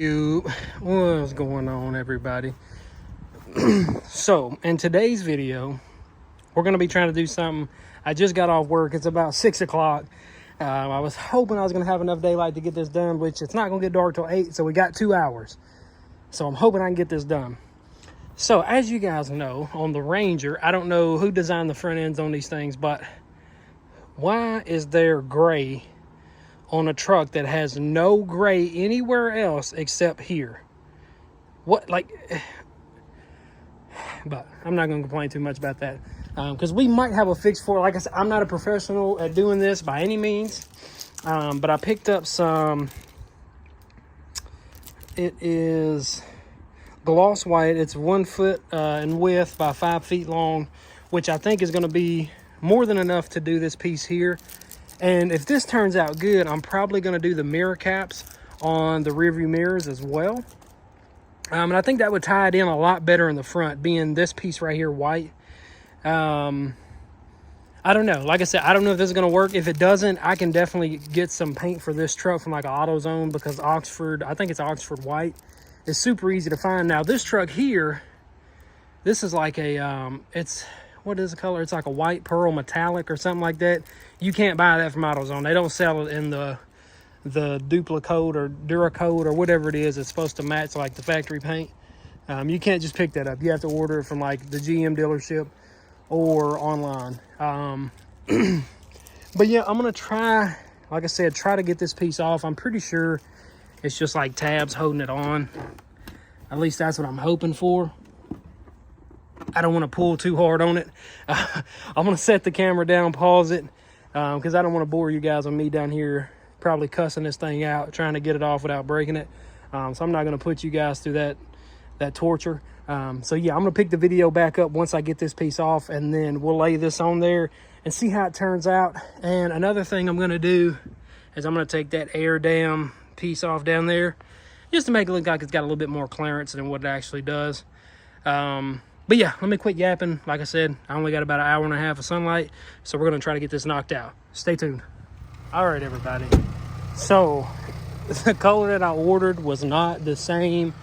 What's going on, everybody? So in today's video we're going to be trying to do something. I just got off work. It's about 6 o'clock. I was hoping I was going to have enough daylight to get this done, which it's not going to get dark till 8, so we got 2 hours. So I'm hoping I can get this done. So as you guys know, on the Ranger, I don't know who designed the front ends on these things, but why is there gray on a truck that has no gray anywhere else except here? What, like, but I'm not going to complain too much about that, because we might have a fix for it. Like I said, I'm not a professional at doing this by any means, but I picked up some, it is gloss white. It's 1 foot in width by 5 feet long, which I think is going to be more than enough to do this piece here. And if this turns out good, I'm probably going to do the mirror caps on the rearview mirrors as well. And I think that would tie it in a lot better in the front, being this piece right here white. I don't know. Like I said, I don't know if this is going to work. If it doesn't, I can definitely get some paint for this truck from like an AutoZone, because Oxford, I think it's Oxford white, is super easy to find. Now this truck here, this is like a, it's, what is the color? It's like a white pearl metallic or something like that. You can't buy that from AutoZone. They don't sell it in the Duplicoat or Duracoat or whatever it is. It's supposed to match like the factory paint. You can't just pick that up. You have to order it from like the GM dealership or online. But yeah, I'm gonna try, like I said, try to get this piece off. I'm pretty sure it's just like tabs holding it on. At least that's what I'm hoping for. I don't want to pull too hard on it. I'm going to set the camera down, pause it, because I don't want to bore you guys on me down here probably cussing this thing out, trying to get it off without breaking it. So I'm not going to put you guys through that torture. So yeah, I'm going to pick the video back up once I get this piece off, and then we'll lay this on there and see how it turns out. And another thing I'm going to do is I'm going to take that air dam piece off down there, just to make it look like it's got a little bit more clearance than what it actually does. But yeah, let me quit yapping. Like I said, I only got about an hour and a half of sunlight, so we're going to try to get this knocked out. Stay tuned. All right, everybody. So the color that I ordered was not the same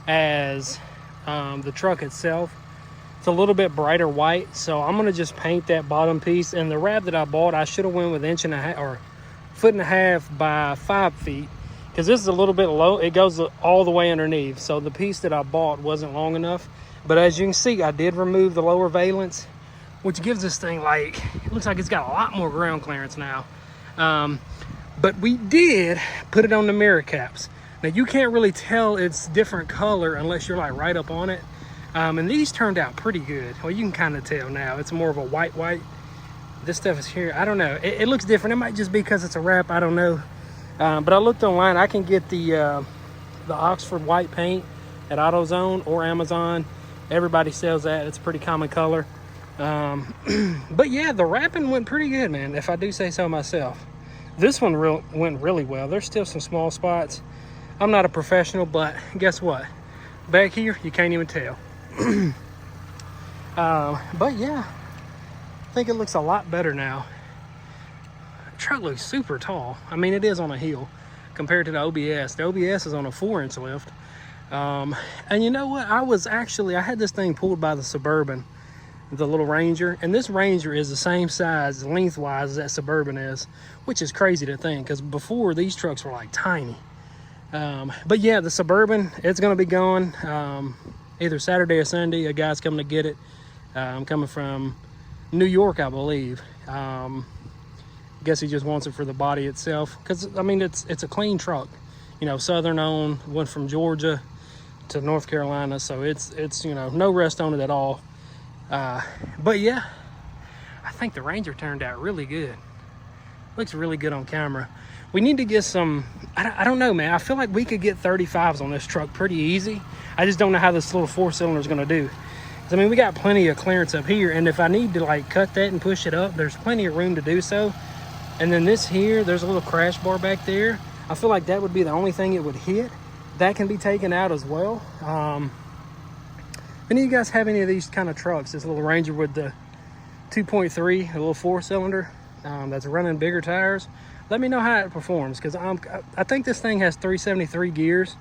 as the truck itself. It's a little bit brighter white, so I'm going to just paint that bottom piece. And the wrap that I bought, I should have went with 1.5 or 1.5 feet by 5 feet, because this is a little bit low. It goes all the way underneath, so the piece that I bought wasn't long enough. But as you can see, I did remove the lower valance, which gives this thing, like, it looks like it's got a lot more ground clearance now. But we did put it on the mirror caps. Now you can't really tell it's different color unless you're like right up on it. And these turned out pretty good. Well, you can kind of tell now. It's more of a white. This stuff is here. I don't know. It looks different. It might just be because it's a wrap. I don't know. But I looked online. I can get the Oxford white paint at AutoZone or Amazon. Everybody sells that. It's a pretty common color. But yeah, the wrapping went pretty good, man, if I do say so myself. This one went really well. There's still some small spots. I'm not a professional, but guess what? Back here, you can't even tell. But yeah, I think it looks a lot better now. The truck looks super tall. I mean, it is on a hill compared to the OBS. The OBS is on a 4-inch lift. And you know what? I had this thing pulled by the Suburban, the little Ranger, and this Ranger is the same size lengthwise as that Suburban is, which is crazy to think, because before these trucks were like tiny. But yeah, the Suburban, it's going to be gone either Saturday or Sunday. A guy's coming to get it. I'm coming from New York, I believe. Guess he just wants it for the body itself, because I mean it's a clean truck, you know, Southern owned, went from Georgia to North Carolina, so it's you know, no rust on it at all. But yeah, I think the Ranger turned out really good. Looks really good on camera. We need to get some, I don't know, man. I feel like we could get 35s on this truck pretty easy. I just don't know how this little 4-cylinder is going to do. I mean, we got plenty of clearance up here, and if I need to like cut that and push it up, there's plenty of room to do so. And then this here, there's a little crash bar back there. I feel like that would be the only thing it would hit. That can be taken out as well. If any of you guys have any of these kind of trucks, this little Ranger with the 2.3, a little 4-cylinder that's running bigger tires, let me know how it performs, because I think this thing has 373 gears.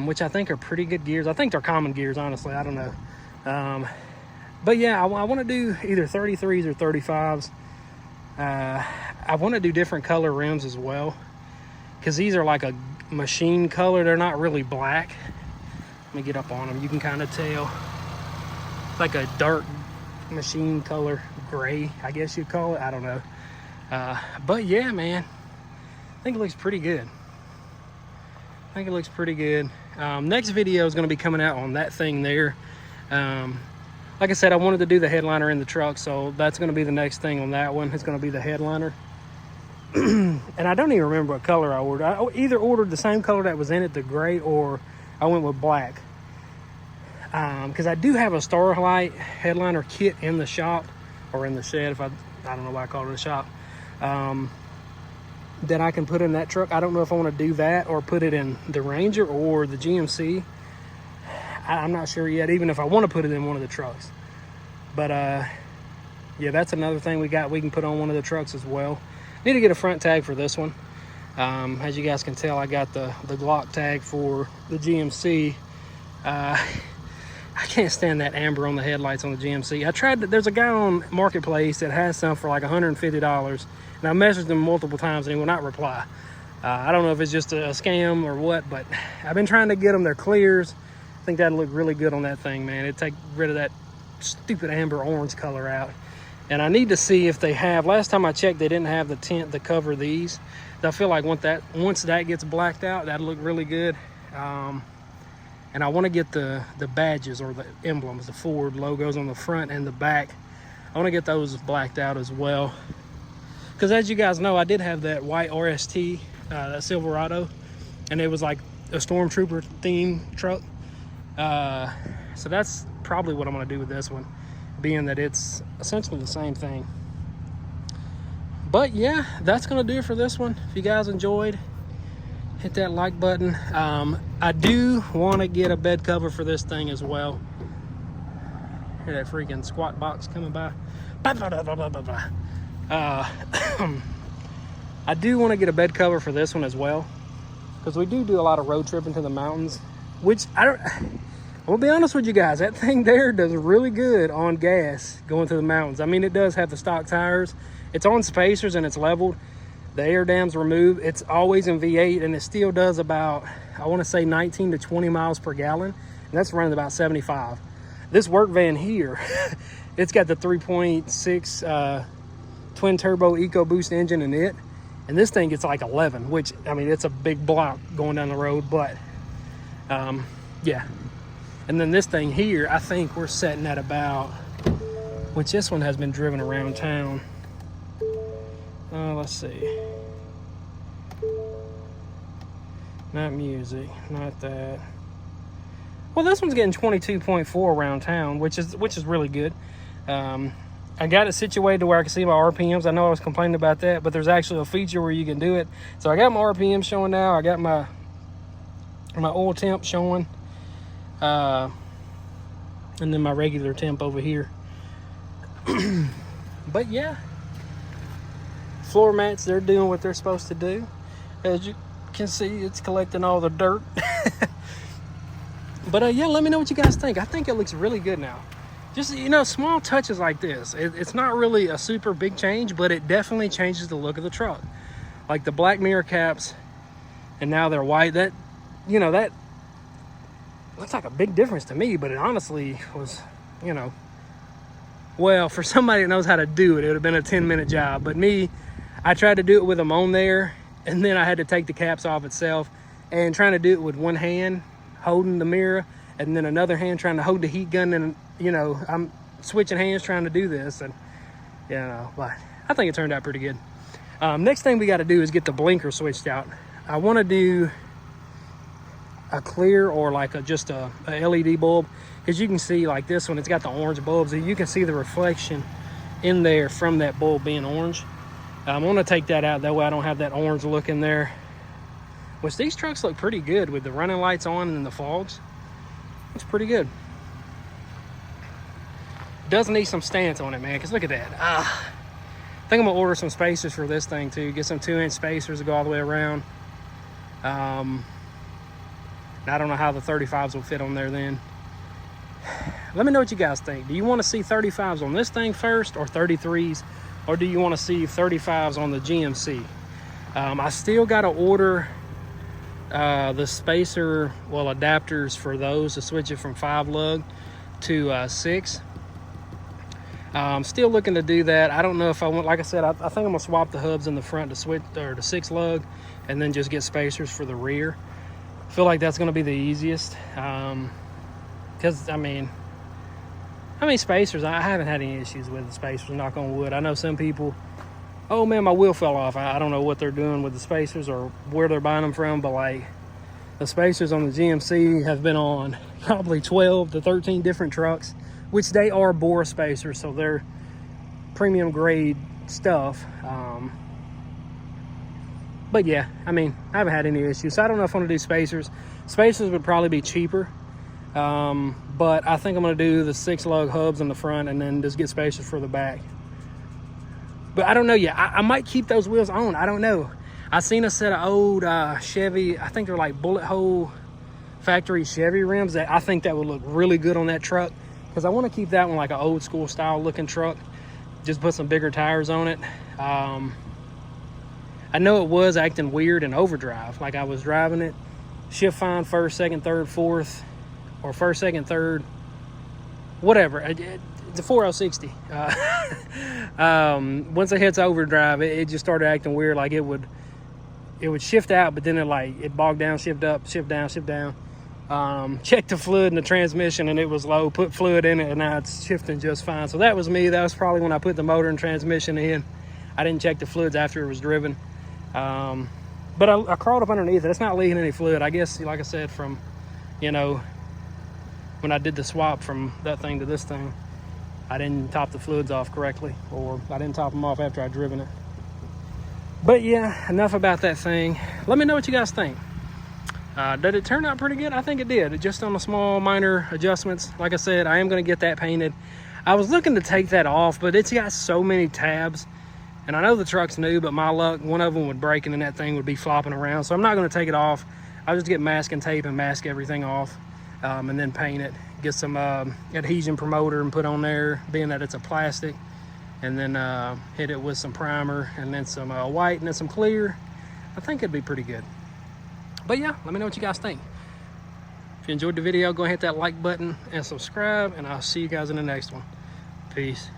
which I think are pretty good gears. I think they're common gears, honestly. I don't know. But yeah, I want to do either 33s or 35s. I want to do different color rims as well, because these are like a machine color. They're not really black. Let me get up on them. You can kind of tell. It's like a dark machine color gray, I guess you'd call it. I don't know. But yeah, man, I think it looks pretty good. Next video is going to be coming out on that thing there. Like I said, I wanted to do the headliner in the truck, so that's going to be the next thing on that one. It's going to be the headliner. And I don't even remember what color I ordered. I either ordered the same color that was in it, the gray, or I went with black. Because I do have a Starlight headliner kit in the shop, or in the shed, if I don't know why I call it a shop, that I can put in that truck. I don't know if I want to do that or put it in the Ranger or the GMC. I'm not sure yet, even if I want to put it in one of the trucks. But yeah, that's another thing we can put on one of the trucks as well. Need to get a front tag for this one. As you guys can tell, I got the Glock tag for the GMC. I can't stand that amber on the headlights on the GMC. I tried there's a guy on Marketplace that has some for like $150, and I messaged him multiple times and he will not reply. I don't know if it's just a scam or what, but I've been trying to get them their clears. I think that'd look really good on that thing, man. It'd take rid of that stupid amber orange color out. And I need to see if they have, last time I checked, they didn't have the tint to cover these. I feel like once that gets blacked out, that'll look really good. And I want to get the badges or the emblems, the Ford logos on the front and the back. I want to get those blacked out as well. Because as you guys know, I did have that white RST, that Silverado, and it was like a Stormtrooper themed truck. So that's probably what I'm going to do with this one, being that it's essentially the same thing. But yeah, that's going to do it for this one. If you guys enjoyed, hit that like button. I do want to get a bed cover for this thing as well. Hear that freaking squat box coming by. I do want to get a bed cover for this one as well, because we do a lot of road tripping to the mountains, which I'll be honest with you guys, that thing there does really good on gas going to the mountains. I mean, it does have the stock tires. It's on spacers and it's leveled. The air dam's removed. It's always in V8, and it still does about, I want to say 19 to 20 miles per gallon, and that's running about 75. This work van here, it's got the 3.6 twin turbo EcoBoost engine in it, and this thing gets like 11, which, I mean, it's a big block going down the road, but yeah. And then this thing here, I think we're setting at about, which this one has been driven around town. Let's see. Not music, not that. Well, this one's getting 22.4 around town, which is really good. I got it situated to where I can see my RPMs. I know I was complaining about that, but there's actually a feature where you can do it. So I got my RPM showing now. I got my oil temp showing. And then my regular temp over here. But yeah, floor mats, they're doing what they're supposed to do. As you can see, it's collecting all the dirt. But yeah, let me know what you guys think. I think it looks really good now. Just, you know, small touches like this. It's not really a super big change, but it definitely changes the look of the truck. Like the black mirror caps, and now they're white. That, you know, that looks like a big difference to me, but it honestly was, you know, well, for somebody that knows how to do it, it would have been a 10-minute job. But me, I tried to do it with them on there, and then I had to take the caps off itself, and trying to do it with one hand holding the mirror, and then another hand trying to hold the heat gun, and, you know, I'm switching hands trying to do this, and, you know, but I think it turned out pretty good. Next thing we got to do is get the blinker switched out. I want to do a clear or like just a LED bulb, because you can see like this one, it's got the orange bulbs, and you can see the reflection in there from that bulb being orange. I'm going to take that out, that way I don't have that orange look in there, which these trucks look pretty good with the running lights on and the fogs. It's pretty good. Does need some stance on it, man, because look at that. I think I'm going to order some spacers for this thing too, get some 2-inch spacers to go all the way around. And I don't know how the 35s will fit on there then. Let me know what you guys think. Do you want to see 35s on this thing first, or 33s? Or do you want to see 35s on the GMC? I still got to order the spacer, well, adapters for those to switch it from 5 lug to 6. I'm still looking to do that. I don't know if I want, like I said, I think I'm gonna swap the hubs in the front to switch or to 6 lug, and then just get spacers for the rear. I feel like that's gonna be the easiest, because I mean spacers, I haven't had any issues with the spacers, knock on wood. I know some people, oh man, my wheel fell off. I don't know what they're doing with the spacers or where they're buying them from, but like the spacers on the GMC have been on probably 12 to 13 different trucks, which they are bore spacers, so they're premium grade stuff. But yeah, I mean, I haven't had any issues, so I don't know if I'm gonna do spacers. Spacers would probably be cheaper, but I think I'm gonna do the 6 lug hubs in the front and then just get spacers for the back. But I don't know yet. I might keep those wheels on. I don't know. I seen a set of old Chevy, I think they're like bullet hole factory Chevy rims that I think that would look really good on that truck, because I want to keep that one like an old school style looking truck. Just put some bigger tires on it. I know it was acting weird in overdrive. Like I was driving it, shift fine first, second, third, fourth, or first, second, third, whatever. It's a 4L60. Once it hits overdrive, it just started acting weird. Like it would shift out, but then it bogged down, shift up, shift down, shift down. Checked the fluid in the transmission and it was low, put fluid in it, and now it's shifting just fine. So that was me. That was probably when I put the motor and transmission in. I didn't check the fluids after it was driven. But I crawled up underneath it. It's not leaking any fluid. I guess, like I said, from, you know, when I did the swap from that thing to this thing, I didn't top the fluids off correctly, or I didn't top them off after I'd driven it. But yeah, enough about that thing. Let me know what you guys think. Did it turn out pretty good? I think it did. Just on the small minor adjustments. Like I said, I am going to get that painted. I was looking to take that off, but it's got so many tabs. And I know the truck's new, but my luck, one of them would break and then that thing would be flopping around. So I'm not going to take it off. I'll just get masking tape and mask everything off, and then paint it. Get some adhesion promoter and put on there, being that it's a plastic. And then hit it with some primer and then some white and then some clear. I think it'd be pretty good. But yeah, let me know what you guys think. If you enjoyed the video, go ahead and hit that like button and subscribe, and I'll see you guys in the next one. Peace.